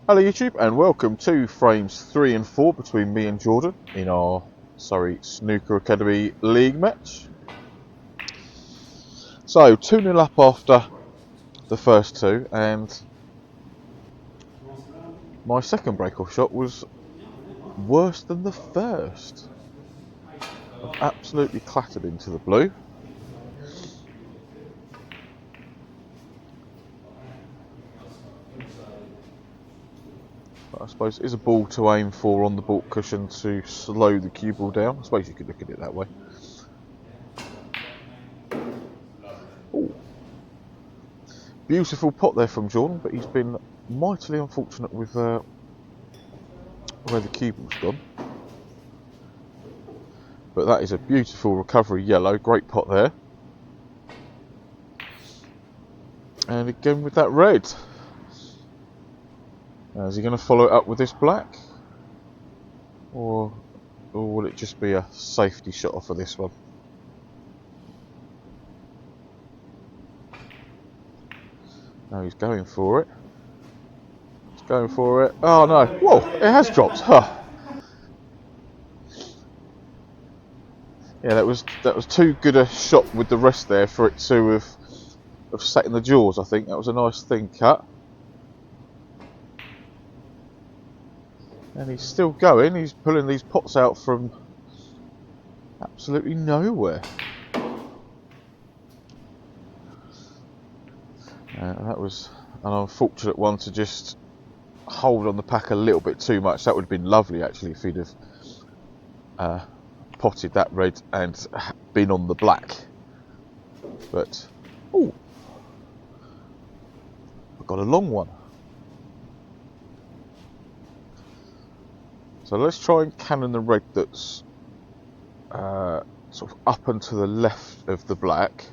Hello YouTube and welcome to frames 3 and 4 between me and Jordan in our Surrey Snooker Academy League match. So 2-0 up after the first two, and my second break-off shot was worse than the first. I've absolutely clattered into the blue. But I suppose it is a ball to aim for on the baulk cushion to slow the cue ball down. I suppose you could look at it that way. Ooh. Beautiful pot there from Jordan, but he's been mightily unfortunate with where the cue ball's gone. But that is a beautiful recovery yellow, great pot there. And again with that red. Now, is he going to follow it up with this black? Or will it just be a safety shot off of this one? No, he's going for it. He's going for it. Oh no, whoa, it has dropped. Huh. Yeah, that was too good a shot with the rest there for it to have sat in the jaws. I think that was a nice thin cut. And he's still going. He's pulling these pots out from absolutely nowhere. That was an unfortunate one to just hold on the pack a little bit too much. That would have been lovely actually if he'd have potted that red and been on the black. But ooh, I've got a long one. So let's try and cannon the red that's sort of up and to the left of the black,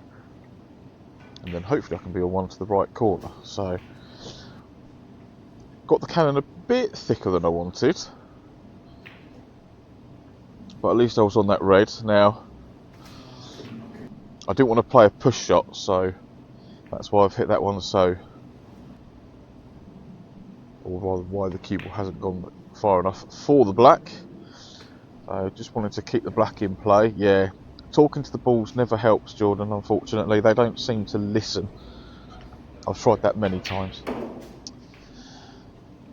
and then hopefully I can be on one to the right corner. So got the cannon a bit thicker than I wanted, but at least I was on that red. Now I didn't want to play a push shot, so that's why I've hit that one so, or rather why the cue ball hasn't gone far enough for the black. I just wanted to keep the black in play. Yeah, talking to the balls never helps, Jordan, unfortunately. They don't seem to listen. I've tried that many times.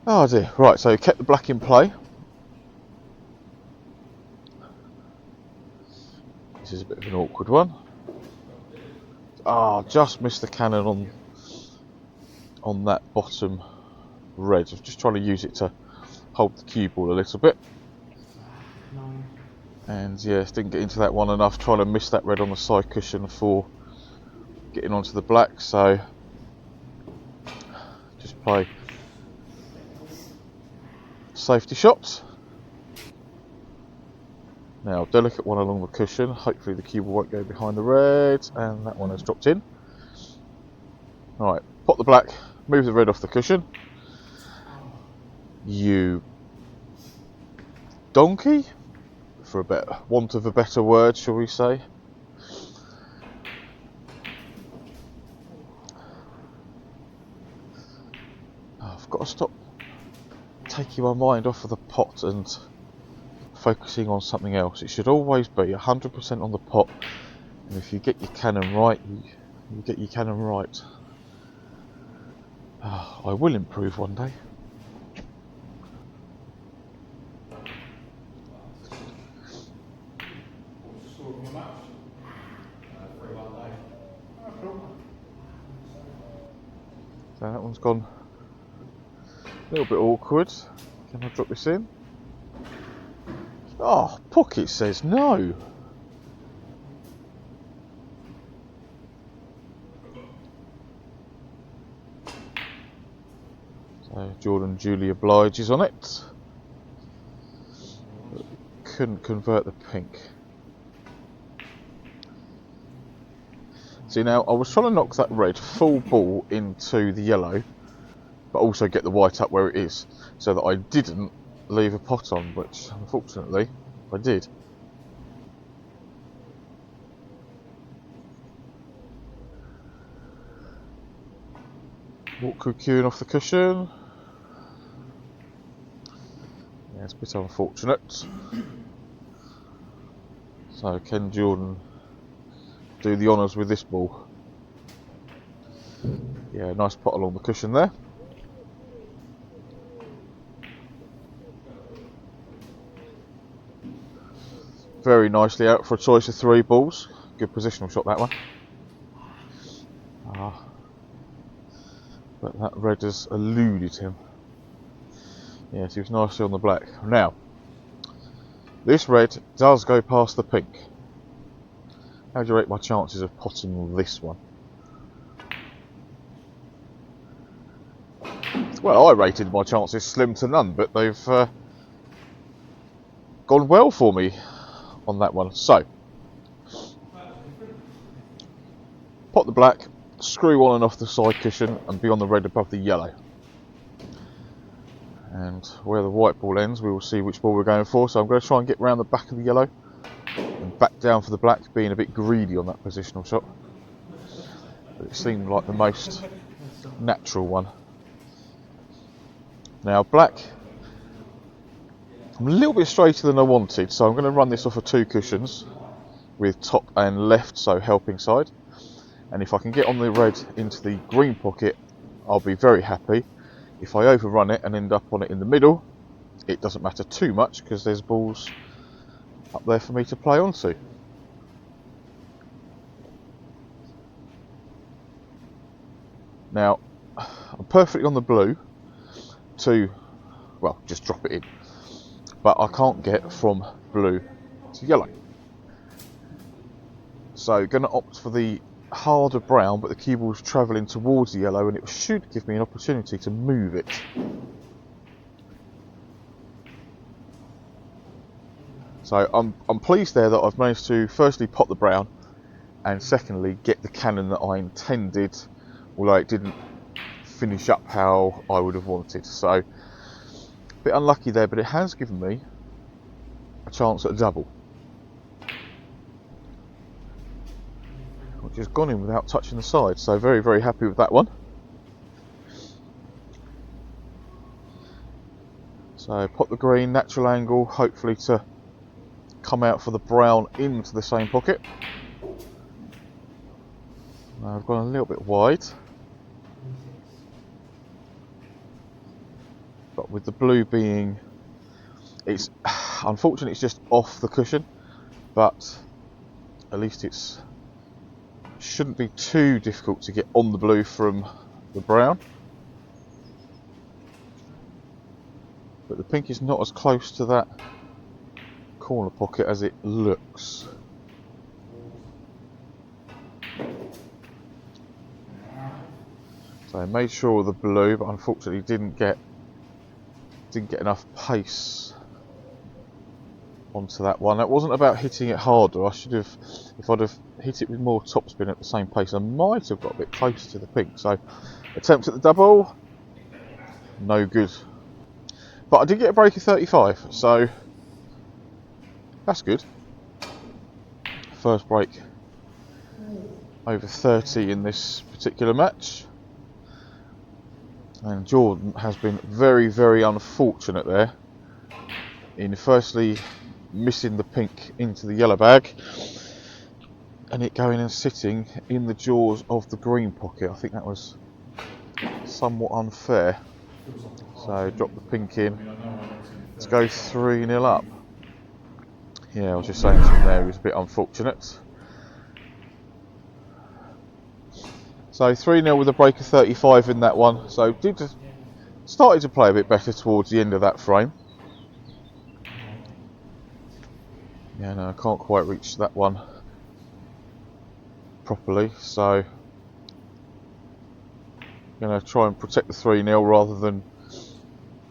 Oh dear. Right, so kept the black in play. This is a bit of an awkward one. Ah, just missed the cannon on that bottom red. I was just trying to use it to hold the cue ball a little bit. And yes, didn't get into that one enough, trying to miss that red on the side cushion for getting onto the black, so just play safety shots. Now, delicate one along the cushion, hopefully the cue ball won't go behind the red, and that one has dropped in. Alright, pop the black, move the red off the cushion. You donkey? For want of a better word, shall we say. I've got to stop taking my mind off of the pot and focusing on something else. It should always be 100% on the pot, and if you get your cannon right, you get your cannon right. I will improve one day. So that one's gone a little bit awkward. Can I drop this in? Oh, pocket says no. So Jordan duly obliges on it. But couldn't convert the pink. See, now I was trying to knock that red full ball into the yellow, but also get the white up where it is, so that I didn't leave a pot on, which unfortunately I did. Walk cueing off the cushion. It's a bit unfortunate. So can Jordan do the honours with this ball? Yeah, nice pot along the cushion there. Very nicely out for a choice of 3 balls. Good positional shot, that one. But that red has eluded him. Yes, he was nicely on the black. Now, this red does go past the pink. How do you rate my chances of potting this one? Well, I rated my chances slim to none, but they've gone well for me on that one. So, pot the black, screw on and off the side cushion, and be on the red above the yellow. And where the white ball ends, we will see which ball we're going for. So I'm going to try and get round the back of the yellow and back down for the black, being a bit greedy on that positional shot. But it seemed like the most natural one. Now black, I'm a little bit straighter than I wanted, so I'm going to run this off of 2 cushions with top and left, so helping side. And if I can get on the red into the green pocket, I'll be very happy. If I overrun it and end up on it in the middle, it doesn't matter too much because there's balls up there for me to play onto. Now, I'm perfectly on the blue to, well, just drop it in. But I can't get from blue to yellow. So, going to opt for the harder brown, but the cue ball's travelling towards the yellow, and it should give me an opportunity to move it. So I'm pleased there that I've managed to firstly pot the brown, and secondly get the cannon that I intended, although it didn't finish up how I would have wanted. So a bit unlucky there, but it has given me a chance at a double, which has gone in without touching the side, so very, very happy with that one. So pop the green, natural angle, hopefully to come out for the brown into the same pocket. Now I've gone a little bit wide, but with the blue being, it's unfortunately it's just off the cushion, but at least it's shouldn't be too difficult to get on the blue from the brown. But the pink is not as close to that corner pocket as it looks. So I made sure of the blue, but unfortunately didn't get enough pace onto that one. That wasn't about hitting it harder. I should have, if I'd have hit it with more topspin at the same pace, I might have got a bit closer to the pink. So attempt at the double, no good. But I did get a break of 35, so that's good. First break over 30 in this particular match. And Jordan has been very, very unfortunate there in firstly missing the pink into the yellow bag and it going and sitting in the jaws of the green pocket. I think that was somewhat unfair. So drop the pink in to go 3-0 up. Yeah, I was just saying something there, it was a bit unfortunate. So 3-0 with a break of 35 in that one. So started to play a bit better towards the end of that frame. Yeah, no, I can't quite reach that one properly, so I'm going to try and protect the 3-0 rather than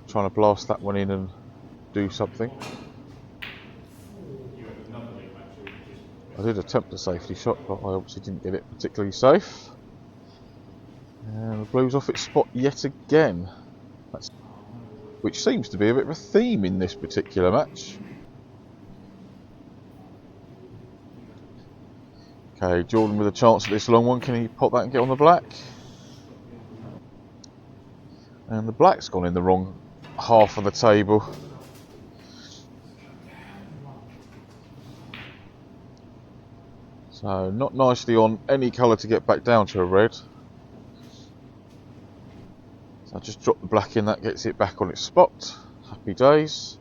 trying to blast that one in and do something. I did attempt a safety shot, but I obviously didn't get it particularly safe. And the blue's off its spot yet again, which seems to be a bit of a theme in this particular match. Okay, Jordan with a chance at this long one. Can he pop that and get on the black? And the black's gone in the wrong half of the table. So not nicely on any colour to get back down to a red. So I just drop the black in, that gets it back on its spot. Happy days.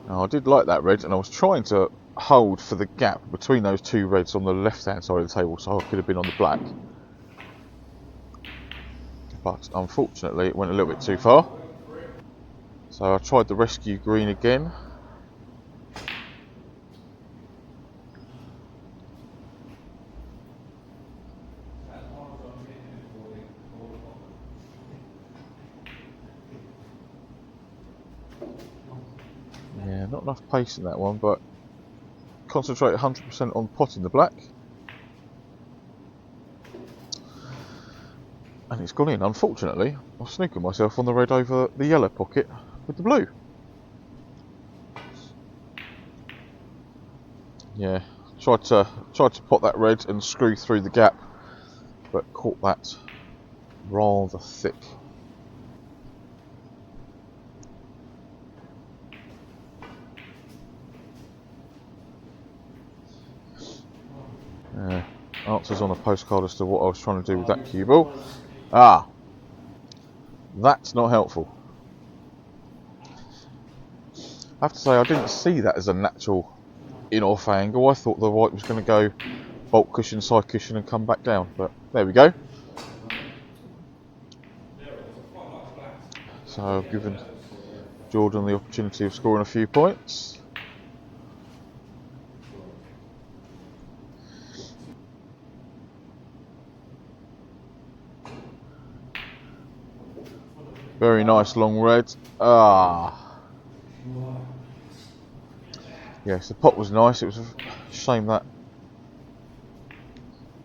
Now I did like that red, and I was trying to hold for the gap between those two reds on the left hand side of the table, so I could have been on the black. But unfortunately it went a little bit too far. So I tried the rescue green again. Yeah, not enough pace in that one, but concentrate 100% on potting the black. And it's gone in. Unfortunately, I'm sneaking myself on the red over the yellow pocket with the blue. Yeah, tried to pot that red and screw through the gap, but caught that rather thick. Answers on a postcard as to what I was trying to do with that cue ball. Ah, that's not helpful. I have to say, I didn't see that as a natural in-off angle. I thought the white was going to go bolt cushion, side cushion and come back down, but there we go. So I've given Jordan the opportunity of scoring a few points. Very nice long red. Ah. Yes, the pot was nice. It was a shame that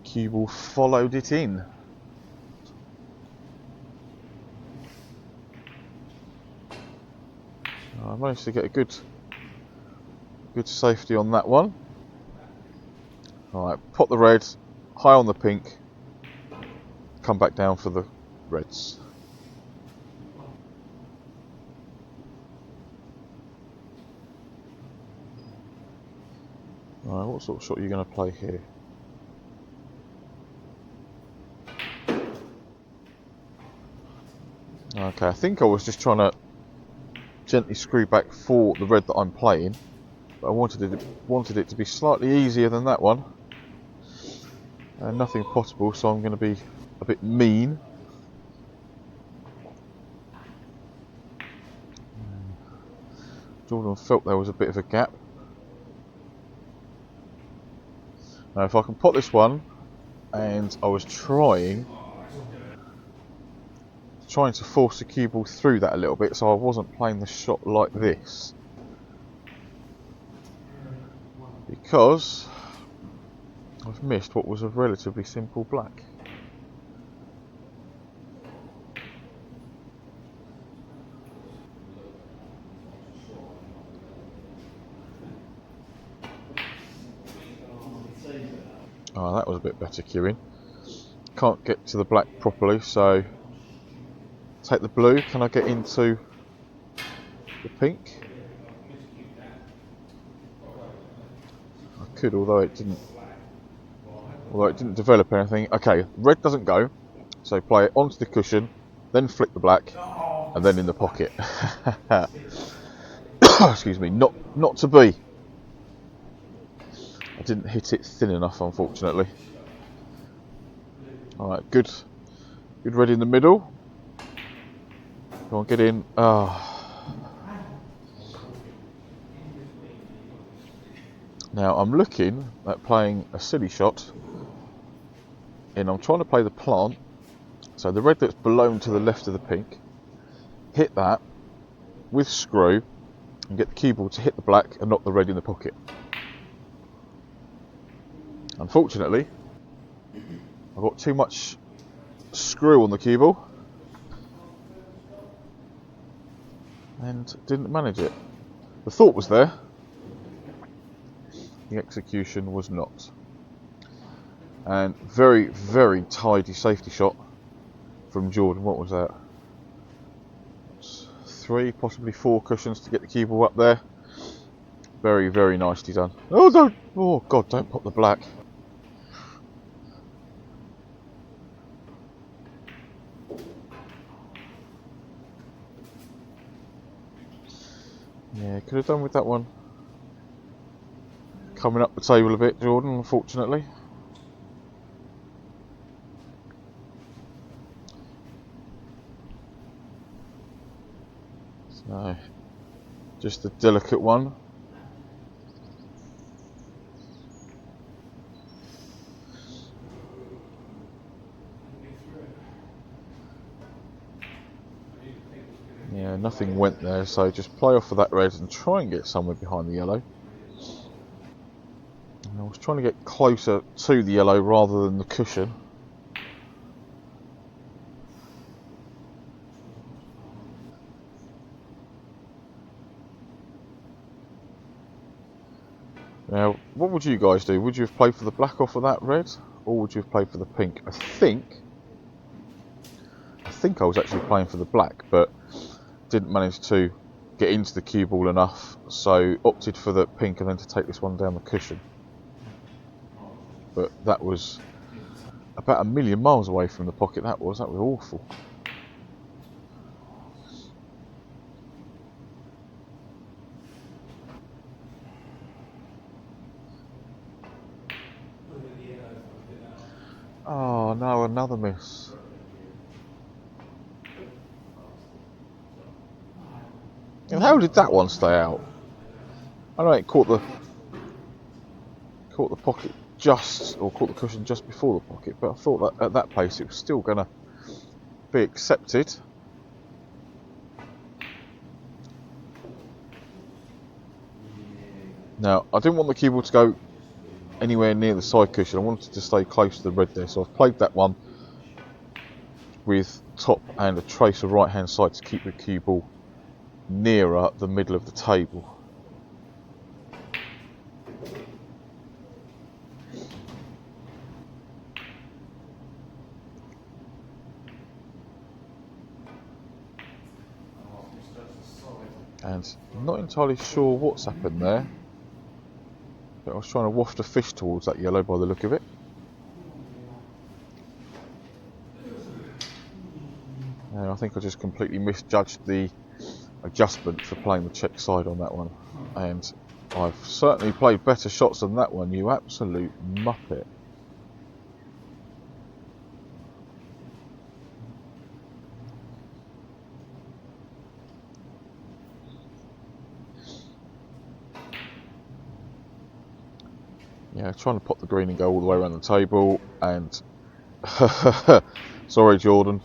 cue ball followed it in. I managed to get a good safety on that one. Alright, pot the red, high on the pink, come back down for the reds. Alright, what sort of shot are you going to play here? Okay, I think I was just trying to gently screw back for the red that I'm playing, but I wanted it to be slightly easier than that one. And nothing potable, so I'm going to be a bit mean. Jordan felt there was a bit of a gap. Now if I can pot this one, and I was trying to force the cue ball through that a little bit, so I wasn't playing the shot like this, because I've missed what was a relatively simple black. Oh, that was a bit better cueing. Can't get to the black properly, so take the blue. Can I get into the pink? I could, although it didn't develop anything. Okay, red doesn't go, so play it onto the cushion, then flick the black, and then in the pocket. Excuse me, not to be. I didn't hit it thin enough, unfortunately. Alright, good red in the middle. Go on, get in. Now I'm looking at playing a silly shot, and I'm trying to play the plant, so the red that's below to the left of the pink, hit that with screw and get the cue ball to hit the black and knock the red in the pocket. Unfortunately, I got too much screw on the cue ball and didn't manage it. The thought was there, the execution was not. And very, very tidy safety shot from Jordan. What was that? 3, possibly 4 cushions to get the cue ball up there. Very, very nicely done. Oh, don't! Oh, God, don't pop the black. Yeah, could have done with that one coming up the table a bit, Jordan, unfortunately. So, just a delicate one. Yeah, nothing went there, so just play off of that red and try and get somewhere behind the yellow. And I was trying to get closer to the yellow rather than the cushion. Now, what would you guys do? Would you have played for the black off of that red, or would you have played for the pink? I think I was actually playing for the black, but didn't manage to get into the cue ball enough, so opted for the pink and then to take this one down the cushion. But that was about a million miles away from the pocket. That was awful. Oh no, another miss. And how did that one stay out? I know it caught the pocket just, or caught the cushion just before the pocket, but I thought that at that pace it was still going to be accepted. Now, I didn't want the cue ball to go anywhere near the side cushion. I wanted to stay close to the red there, so I've played that one with top and a trace of right hand side to keep the cue ball nearer the middle of the table. And I'm not entirely sure what's happened there, but I was trying to waft a fish towards that yellow by the look of it. And I think I just completely misjudged the adjustment for playing the check side on that one. And I've certainly played better shots than that one, you absolute muppet. Yeah, trying to pop the green and go all the way around the table, and sorry Jordan,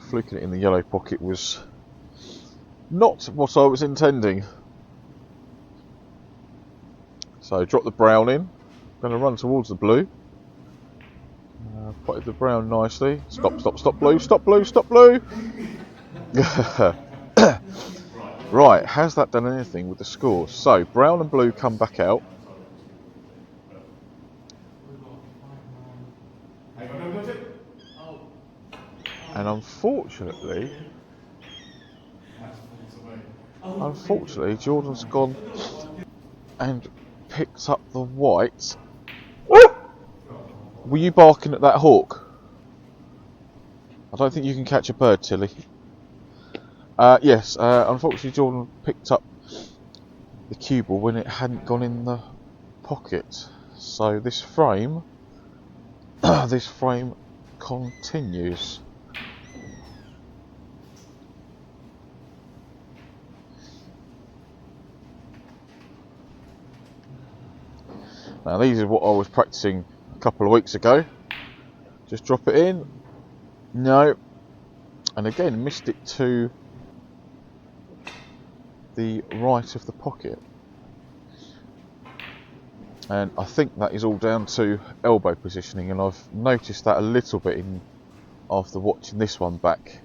flicking it in the yellow pocket was not what I was intending. So drop the brown in, going to run towards the blue. Potted the brown nicely. Stop, stop, stop blue, stop blue, stop blue. Right, has that done anything with the scores? So brown and blue come back out. And unfortunately, Jordan's gone and picked up the white. Were you barking at that hawk? I don't think you can catch a bird, Tilly. Yes, unfortunately Jordan picked up the cue ball when it hadn't gone in the pocket. So this frame, continues. Now these are what I was practicing a couple of weeks ago. Just drop it in. No. And again, missed it to the right of the pocket. And I think that is all down to elbow positioning, and I've noticed that a little bit after watching this one back,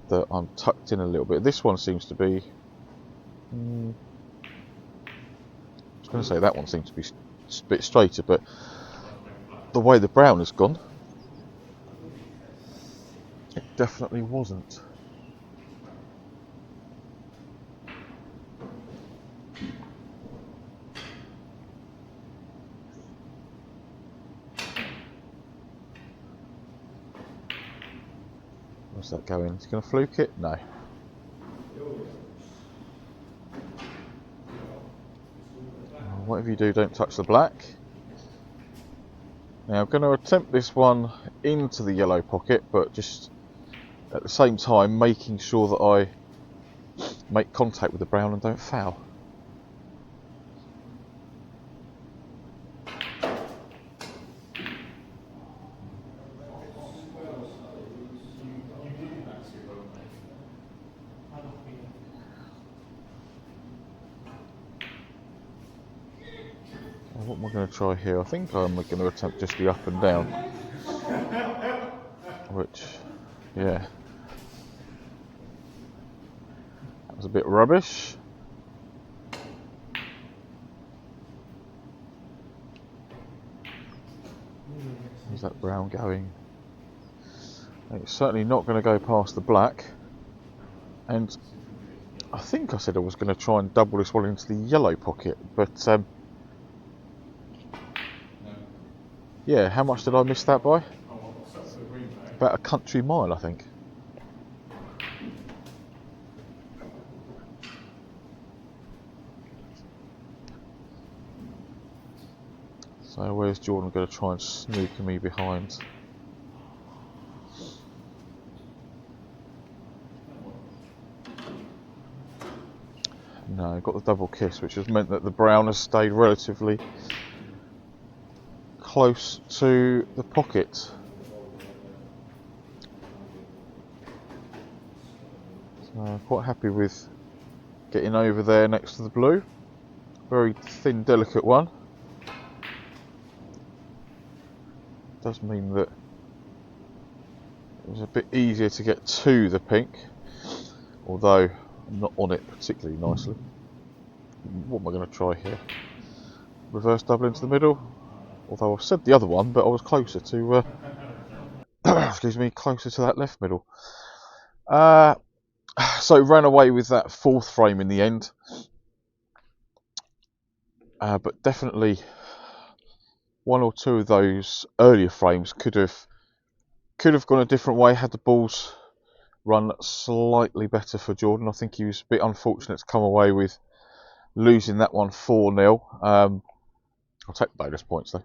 that I'm tucked in a little bit. This one seems to be, I was going to say that one seems to be a bit straighter, but the way the brown has gone, it definitely wasn't. that going? Is he going to fluke it? No. Whatever you do, don't touch the black. Now I'm going to attempt this one into the yellow pocket, but just at the same time making sure that I make contact with the brown and don't foul. What am I going to try here? I think I'm going to attempt just the up and down. Which, yeah. That was a bit rubbish. Where's that brown going? It's certainly not going to go past the black. And I think I said I was going to try and double this one into the yellow pocket, but yeah, how much did I miss that by? About a country mile, I think. So where's Jordan going to try and snook me behind? No, got the double kiss, which has meant that the brown has stayed relatively close to the pocket. So quite happy with getting over there next to the blue. Very thin, delicate one. Does mean that it was a bit easier to get to the pink, although I'm not on it particularly nicely. What am I going to try here? Reverse double into the middle, although I've said the other one, but I was closer to excuse me, closer to that left middle. So ran away with that fourth frame in the end, but definitely one or two of those earlier frames could have gone a different way had the balls run slightly better for Jordan. I think he was a bit unfortunate to come away with losing that one 4-0. I'll take the bonus points though.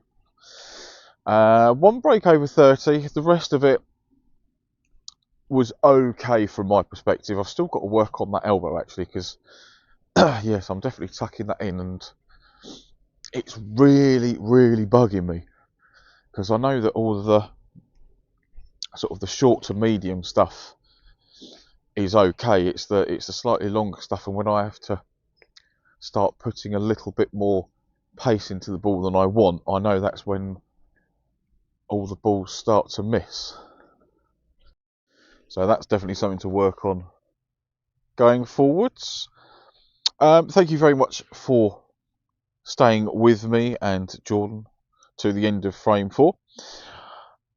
One break over 30. The rest of it was okay from my perspective. I've still got to work on that elbow actually, because yes, I'm definitely tucking that in, and it's really bugging me, because I know that all of the sort of the short to medium stuff is okay. It's the slightly longer stuff, and when I have to start putting a little bit more pace into the ball than I want, I know that's when all the balls start to miss. So that's definitely something to work on going forwards. Thank you very much for staying with me and Jordan to the end of frame 4,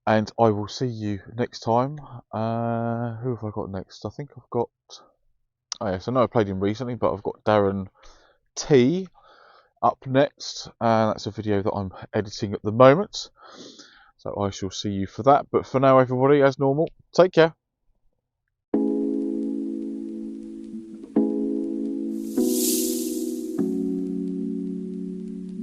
and I will see you next time. Who have I got next? I think I've got, oh yes, I know I played him recently, but I've got Darren T up next, and that's a video that I'm editing at the moment, so I shall see you for that. But for now, everybody, as normal, take care.